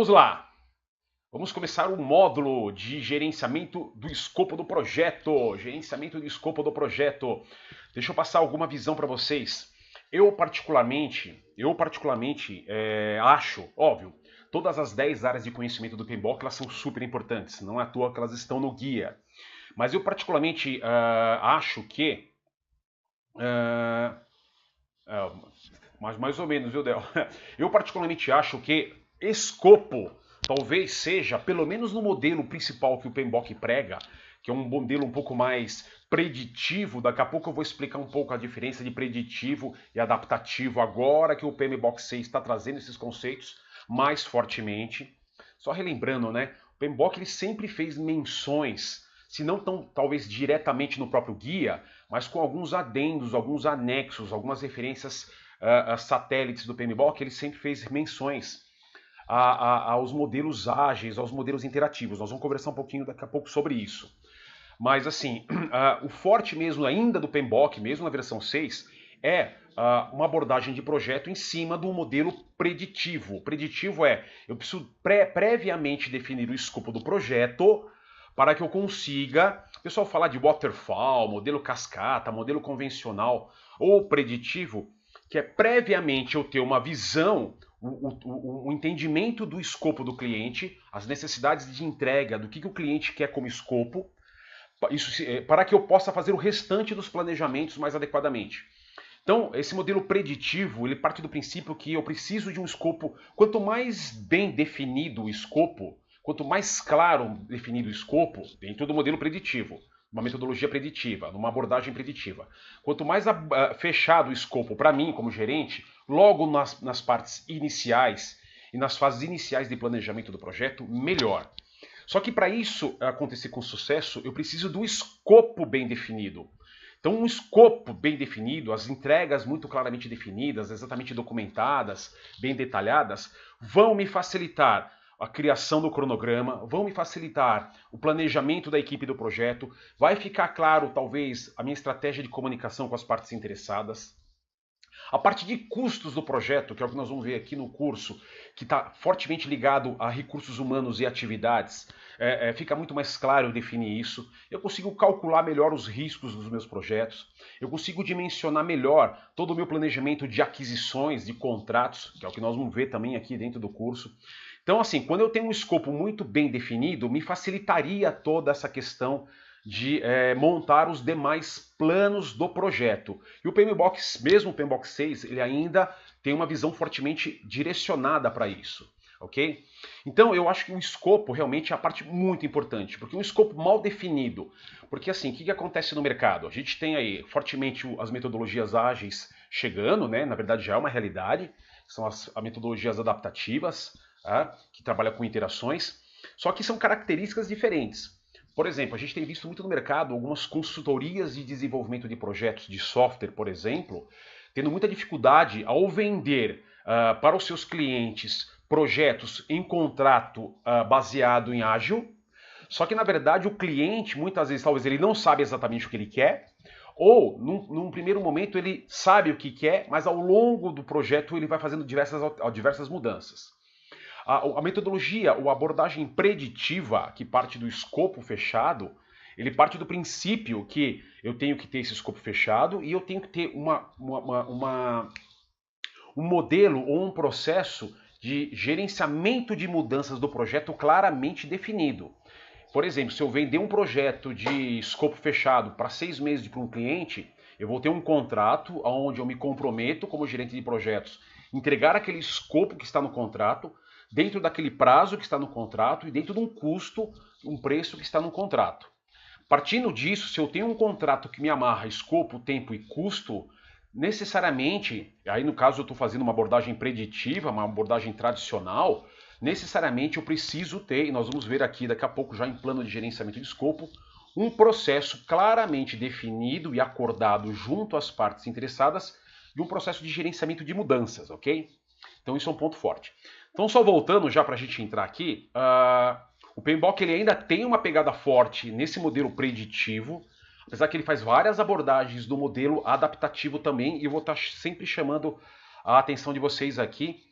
Vamos lá! Vamos começar o módulo de gerenciamento do escopo do projeto. Gerenciamento do escopo do projeto. Deixa eu passar alguma visão para vocês. Eu particularmente acho, óbvio, todas as 10 áreas de conhecimento do PMBOK elas são super importantes. Não é à toa que elas estão no guia. Mas eu particularmente acho que... mais ou menos, viu, Del? Eu particularmente acho que escopo talvez seja, pelo menos no modelo principal que o PMBOK prega, que é um modelo um pouco mais preditivo. Daqui a pouco eu vou explicar um pouco a diferença de preditivo e adaptativo, agora que o PMBOK 6 está trazendo esses conceitos mais fortemente. Só relembrando, né? O PMBOK ele sempre fez menções, se não tão, talvez diretamente no próprio guia, mas com alguns adendos, alguns anexos, algumas referências satélites do PMBOK, ele sempre fez menções aos modelos ágeis, aos modelos interativos. Nós vamos conversar um pouquinho daqui a pouco sobre isso. Mas assim, o forte mesmo ainda do PMBOK, mesmo na versão 6, é uma abordagem de projeto em cima do modelo preditivo. Preditivo é, eu preciso previamente definir o escopo do projeto para que eu consiga, o pessoal falar de waterfall, modelo cascata, modelo convencional ou preditivo, que é previamente eu ter uma visão, o entendimento do escopo do cliente, as necessidades de entrega, do que o cliente quer como escopo, isso, para que eu possa fazer o restante dos planejamentos mais adequadamente. Então, esse modelo preditivo, ele parte do princípio que eu preciso de um escopo, quanto mais bem definido o escopo, quanto mais claro definido o escopo, dentro do modelo preditivo, uma metodologia preditiva, numa abordagem preditiva. Quanto mais fechado o escopo para mim, como gerente, logo nas partes iniciais e nas fases iniciais de planejamento do projeto, melhor. Só que para isso acontecer com sucesso, eu preciso do escopo bem definido. Então, um escopo bem definido, as entregas muito claramente definidas, exatamente documentadas, bem detalhadas, vão me facilitar a criação do cronograma, vão me facilitar o planejamento da equipe do projeto, vai ficar claro, talvez, a minha estratégia de comunicação com as partes interessadas. A parte de custos do projeto, que é o que nós vamos ver aqui no curso, que está fortemente ligado a recursos humanos e atividades, fica muito mais claro eu definir isso. Eu consigo calcular melhor os riscos dos meus projetos. Eu consigo dimensionar melhor todo o meu planejamento de aquisições, de contratos, que é o que nós vamos ver também aqui dentro do curso. Então, assim, quando eu tenho um escopo muito bem definido, me facilitaria toda essa questão de montar os demais planos do projeto. E o PMBOK, mesmo o PMBOK 6, ele ainda tem uma visão fortemente direcionada para isso, ok? Então, eu acho que o escopo realmente é a parte muito importante, porque um escopo mal definido, porque assim, o que acontece no mercado? A gente tem aí fortemente as metodologias ágeis chegando, né? Na verdade já é uma realidade, são as metodologias adaptativas, que trabalham com interações, só que são características diferentes. Por exemplo, a gente tem visto muito no mercado algumas consultorias de desenvolvimento de projetos de software, por exemplo, tendo muita dificuldade ao vender para os seus clientes projetos em contrato baseado em ágil, só que na verdade o cliente, muitas vezes, talvez ele não sabe exatamente o que ele quer, ou num primeiro momento ele sabe o que quer, mas ao longo do projeto ele vai fazendo diversas mudanças. A metodologia, ou abordagem preditiva, que parte do escopo fechado, ele parte do princípio que eu tenho que ter esse escopo fechado e eu tenho que ter um modelo ou um processo de gerenciamento de mudanças do projeto claramente definido. Por exemplo, se eu vender um projeto de escopo fechado para 6 meses para um cliente, eu vou ter um contrato onde eu me comprometo como gerente de projetos, entregar aquele escopo que está no contrato, dentro daquele prazo que está no contrato e dentro de um custo, um preço que está no contrato. Partindo disso, se eu tenho um contrato que me amarra escopo, tempo e custo, necessariamente, aí no caso eu estou fazendo uma abordagem preditiva, uma abordagem tradicional, necessariamente eu preciso ter, e nós vamos ver aqui daqui a pouco já em plano de gerenciamento de escopo, um processo claramente definido e acordado junto às partes interessadas de um processo de gerenciamento de mudanças, ok? Então isso é um ponto forte. Então só voltando já para a gente entrar aqui, o PMBOK ele ainda tem uma pegada forte nesse modelo preditivo, apesar que ele faz várias abordagens do modelo adaptativo também, e eu vou estar sempre chamando a atenção de vocês aqui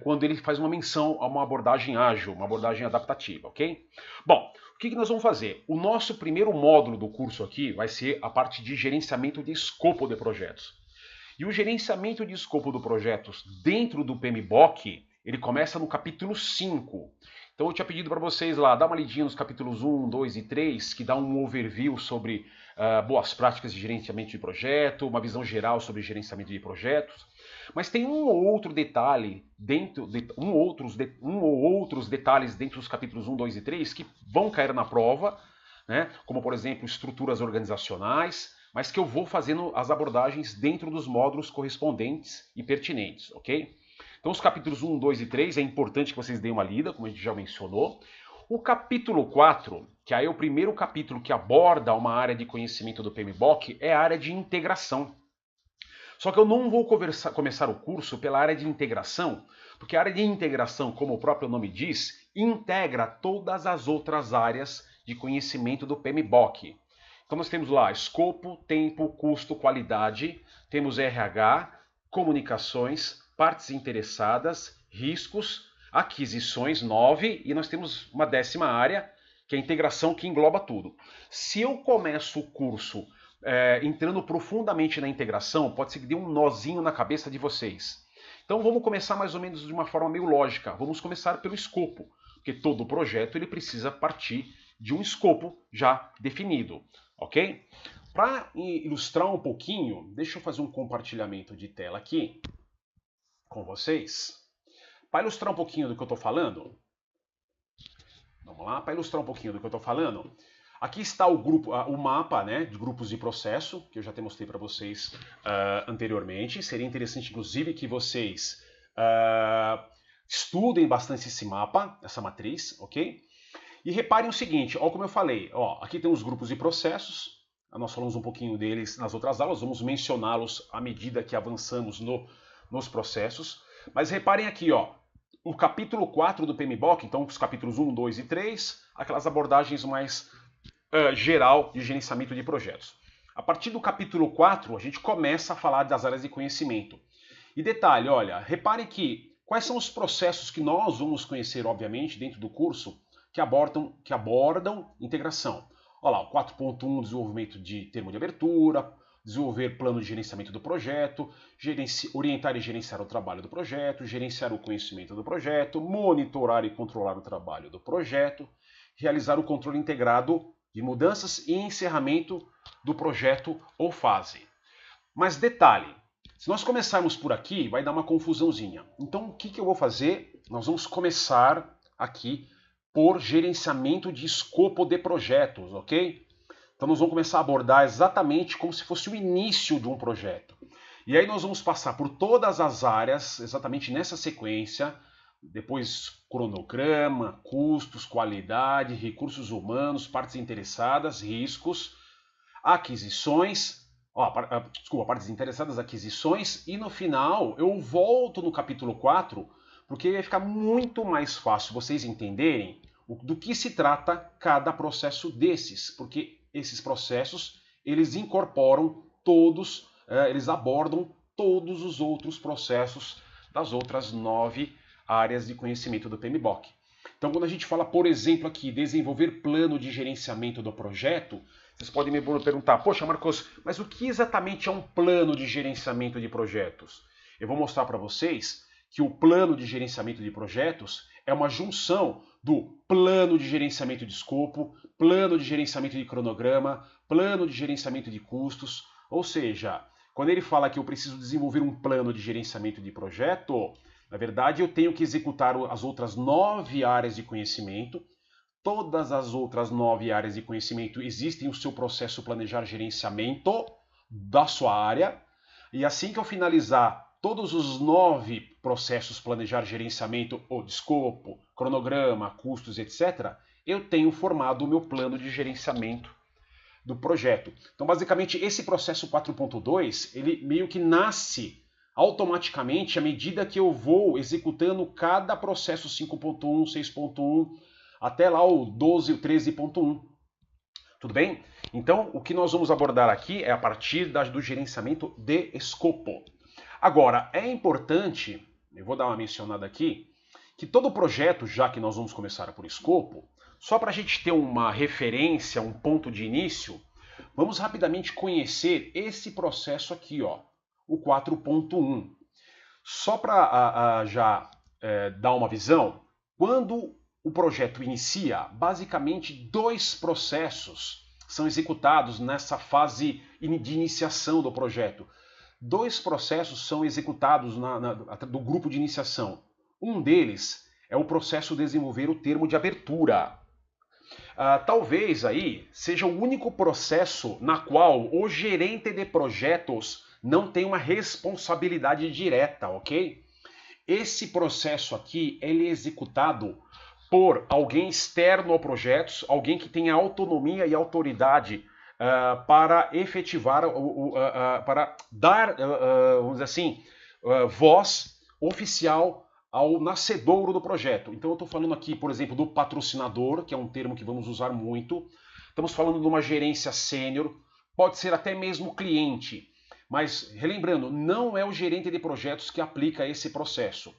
quando ele faz uma menção a uma abordagem ágil, uma abordagem adaptativa, ok? Bom, o que nós vamos fazer? O nosso primeiro módulo do curso aqui vai ser a parte de gerenciamento de escopo de projetos. E o gerenciamento de escopo de projetos dentro do PMBOK, ele começa no capítulo 5. Então eu tinha pedido para vocês lá, dar uma lidinha nos capítulos 1, 2 e 3, que dá um overview sobre boas práticas de gerenciamento de projeto, uma visão geral sobre gerenciamento de projetos. Mas tem um ou outro detalhe dentro de outros detalhes dentro dos capítulos 1, 2 e 3 que vão cair na prova, né? Como por exemplo, estruturas organizacionais, mas que eu vou fazendo as abordagens dentro dos módulos correspondentes e pertinentes, ok? Então os capítulos 1, 2 e 3 é importante que vocês deem uma lida, como a gente já mencionou. O capítulo 4, que aí é o primeiro capítulo que aborda uma área de conhecimento do PMBOK, é a área de integração. Só que eu não vou começar o curso pela área de integração, porque a área de integração, como o próprio nome diz, integra todas as outras áreas de conhecimento do PMBOK. Então nós temos lá escopo, tempo, custo, qualidade, temos RH, comunicações, partes interessadas, riscos, aquisições, 9, e nós temos uma 10ª área, que é a integração, que engloba tudo. Se eu começo o curso entrando profundamente na integração, pode ser que dê um nozinho na cabeça de vocês. Então vamos começar mais ou menos de uma forma meio lógica. Vamos começar pelo escopo, porque todo projeto ele precisa partir de um escopo já definido, ok? Para ilustrar um pouquinho, deixa eu fazer um compartilhamento de tela aqui com vocês. Para ilustrar um pouquinho do que eu estou falando, vamos lá, para ilustrar um pouquinho do que eu estou falando, aqui está o grupo, o mapa, né, de grupos de processo, que eu já até mostrei para vocês anteriormente. Seria interessante, inclusive, que vocês estudem bastante esse mapa, essa matriz, ok? E reparem o seguinte, ó, como eu falei, ó, aqui tem os grupos de processos, nós falamos um pouquinho deles nas outras aulas, vamos mencioná-los à medida que avançamos nos processos. Mas reparem aqui, ó, o capítulo 4 do PMBOK, então os capítulos 1, 2 e 3, aquelas abordagens mais geral de gerenciamento de projetos. A partir do capítulo 4, a gente começa a falar das áreas de conhecimento. E detalhe, olha, reparem que quais são os processos que nós vamos conhecer, obviamente, dentro do curso, que abordam integração. Olha lá, o 4.1, desenvolvimento de termo de abertura, desenvolver plano de gerenciamento do projeto, orientar e gerenciar o trabalho do projeto, gerenciar o conhecimento do projeto, monitorar e controlar o trabalho do projeto, realizar o controle integrado de mudanças e encerramento do projeto ou fase. Mas detalhe, se nós começarmos por aqui, vai dar uma confusãozinha. Então o que eu vou fazer? Nós vamos começar aqui por gerenciamento de escopo de projetos, ok? Então nós vamos começar a abordar exatamente como se fosse o início de um projeto. E aí nós vamos passar por todas as áreas, exatamente nessa sequência, depois cronograma, custos, qualidade, recursos humanos, partes interessadas, riscos, aquisições, partes interessadas, aquisições, e no final eu volto no capítulo 4, porque vai ficar muito mais fácil vocês entenderem do que se trata cada processo desses, porque esses processos, eles incorporam todos, eles abordam todos os outros processos das outras 9 áreas de conhecimento do PMBOK. Então, quando a gente fala, por exemplo, aqui, desenvolver plano de gerenciamento do projeto, vocês podem me perguntar, poxa, Marcos, mas o que exatamente é um plano de gerenciamento de projetos? Eu vou mostrar para vocês que o plano de gerenciamento de projetos é uma junção do plano de gerenciamento de escopo, plano de gerenciamento de cronograma, plano de gerenciamento de custos, ou seja, quando ele fala que eu preciso desenvolver um plano de gerenciamento de projeto, na verdade eu tenho que executar as outras 9 áreas de conhecimento. Todas as outras 9 áreas de conhecimento existem o seu processo planejar gerenciamento da sua área, e assim que eu finalizar todos os 9 processos planejar gerenciamento ou de escopo, cronograma, custos, etc., eu tenho formado o meu plano de gerenciamento do projeto. Então, basicamente, esse processo 4.2, ele meio que nasce automaticamente à medida que eu vou executando cada processo 5.1, 6.1, até lá o 12, o 13.1. Tudo bem? Então, o que nós vamos abordar aqui é a partir do gerenciamento de escopo. Agora, é importante, eu vou dar uma mencionada aqui, que todo projeto, já que nós vamos começar por escopo, só para a gente ter uma referência, um ponto de início, vamos rapidamente conhecer esse processo aqui, ó, o 4.1. Só para já dar uma visão, quando o projeto inicia, basicamente dois processos são executados nessa fase de iniciação do projeto. Dois processos são executados do grupo de iniciação. Um deles é o processo de desenvolver o termo de abertura. Talvez aí seja o único processo na qual o gerente de projetos não tem uma responsabilidade direta, ok? Esse processo aqui ele é executado por alguém externo ao projeto, alguém que tenha autonomia e autoridade para efetivar, para dar, vamos dizer assim, voz oficial ao nascedouro do projeto. Então eu estou falando aqui, por exemplo, do patrocinador, que é um termo que vamos usar muito. Estamos falando de uma gerência sênior, pode ser até mesmo cliente. Mas, relembrando, não é o gerente de projetos que aplica esse processo.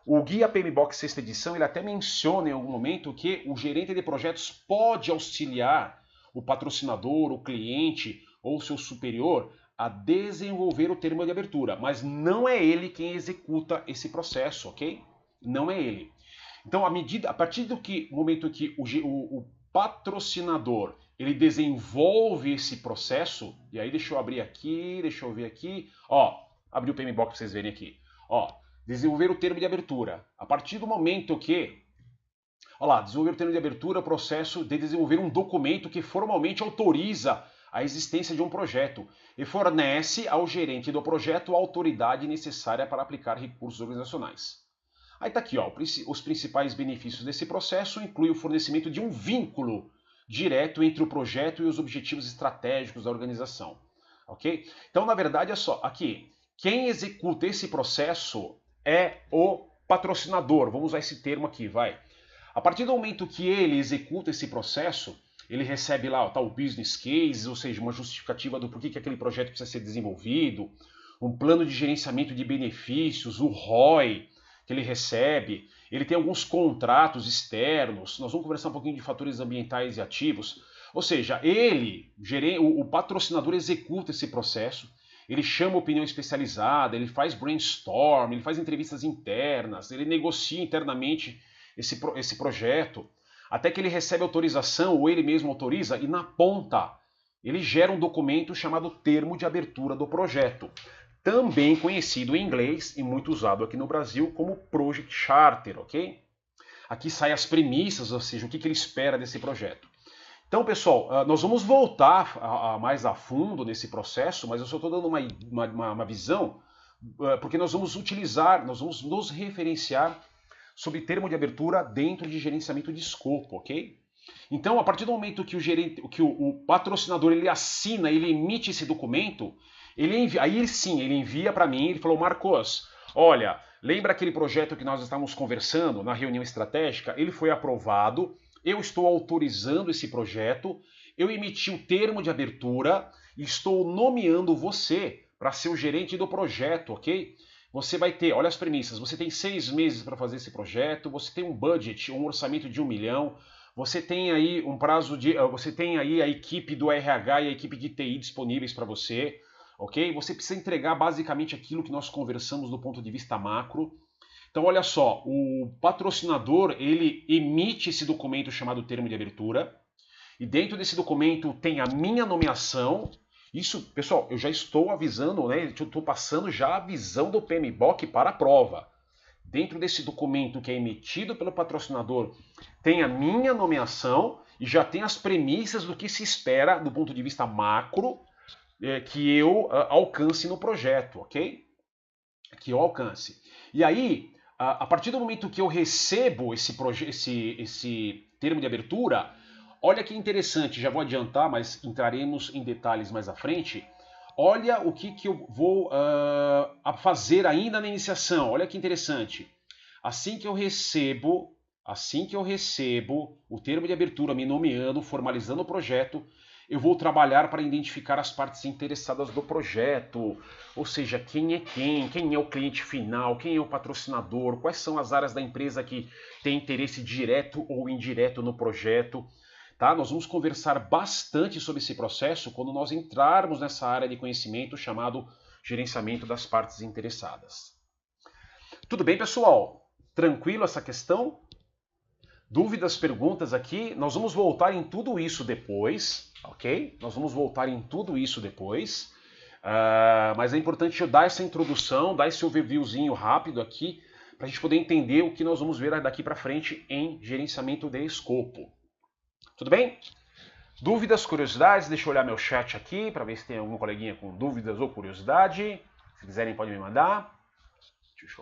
O Guia PMBOK 6ª edição, ele até menciona em algum momento que o gerente de projetos pode auxiliar o patrocinador, o cliente ou seu superior a desenvolver o termo de abertura, mas não é ele quem executa esse processo, ok? Não é ele. Então, a partir do momento que o patrocinador ele desenvolve esse processo, e aí deixa eu abrir aqui, deixa eu ver aqui, ó, abri o PMBOK para vocês verem aqui, ó, desenvolver o termo de abertura. A partir do momento que, olha lá, desenvolver o termo de abertura é o processo de desenvolver um documento que formalmente autoriza a existência de um projeto e fornece ao gerente do projeto a autoridade necessária para aplicar recursos organizacionais. Aí está aqui, ó, os principais benefícios desse processo incluem o fornecimento de um vínculo direto entre o projeto e os objetivos estratégicos da organização, ok? Então, na verdade, é só aqui, quem executa esse processo é o patrocinador, vamos usar esse termo aqui, vai. A partir do momento que ele executa esse processo, ele recebe lá o business case, ou seja, uma justificativa do porquê que aquele projeto precisa ser desenvolvido, um plano de gerenciamento de benefícios, o ROI que ele recebe, ele tem alguns contratos externos, nós vamos conversar um pouquinho de fatores ambientais e ativos, ou seja, o patrocinador executa esse processo, ele chama opinião especializada, ele faz brainstorm, ele faz entrevistas internas, ele negocia internamente esse projeto, até que ele recebe autorização ou ele mesmo autoriza e na ponta ele gera um documento chamado termo de abertura do projeto, também conhecido em inglês e muito usado aqui no Brasil como Project Charter, ok? Aqui saem as premissas, ou seja, o que ele espera desse projeto. Então, pessoal, nós vamos voltar mais a fundo nesse processo, mas eu só estou dando uma visão, porque nós vamos nos referenciar sobre termo de abertura dentro de gerenciamento de escopo, ok? Então, a partir do momento que o patrocinador ele assina, ele emite esse documento, ele envia para mim, ele falou, Marcos, olha, lembra aquele projeto que nós estávamos conversando na reunião estratégica? Ele foi aprovado, eu estou autorizando esse projeto, eu emiti o termo de abertura e estou nomeando você para ser o gerente do projeto, ok? Você vai ter, olha as premissas, você tem 6 meses para fazer esse projeto, você tem um budget, um orçamento de 1 milhão, você tem aí um prazo você tem aí a equipe do RH e a equipe de TI disponíveis para você, ok? Você precisa entregar basicamente aquilo que nós conversamos do ponto de vista macro. Então olha só, o patrocinador ele emite esse documento chamado termo de abertura e dentro desse documento tem a minha nomeação. Isso, pessoal, eu já estou avisando, né? Eu estou passando já a visão do PMBOK para a prova. Dentro desse documento que é emitido pelo patrocinador, tem a minha nomeação e já tem as premissas do que se espera do ponto de vista macro que eu alcance no projeto, ok? Que eu alcance. E aí, a partir do momento que eu recebo esse termo de abertura, olha que interessante, já vou adiantar, mas entraremos em detalhes mais à frente. Olha o que eu vou fazer ainda na iniciação. Olha que interessante. Assim que eu recebo o termo de abertura, me nomeando, formalizando o projeto, eu vou trabalhar para identificar as partes interessadas do projeto, ou seja, quem é o cliente final, quem é o patrocinador, quais são as áreas da empresa que têm interesse direto ou indireto no projeto. Tá? Nós vamos conversar bastante sobre esse processo quando nós entrarmos nessa área de conhecimento chamado gerenciamento das partes interessadas. Tudo bem, pessoal? Tranquilo essa questão? Dúvidas, perguntas aqui? Nós vamos voltar em tudo isso depois, ok? Nós vamos voltar em tudo isso depois. Mas é importante eu dar essa introdução, dar esse overviewzinho rápido aqui, para a gente poder entender o que nós vamos ver daqui para frente em gerenciamento de escopo. Tudo bem? Dúvidas, curiosidades? Deixa eu olhar meu chat aqui para ver se tem algum coleguinha com dúvidas ou curiosidade. Se quiserem, podem me mandar.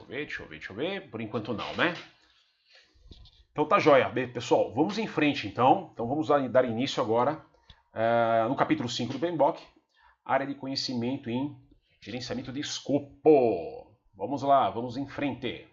Deixa eu ver. Por enquanto não, né? Então tá joia. Pessoal, vamos em frente então. Então vamos dar início agora no capítulo 5 do PMBOK, área de conhecimento em gerenciamento de escopo. Vamos lá, vamos em frente.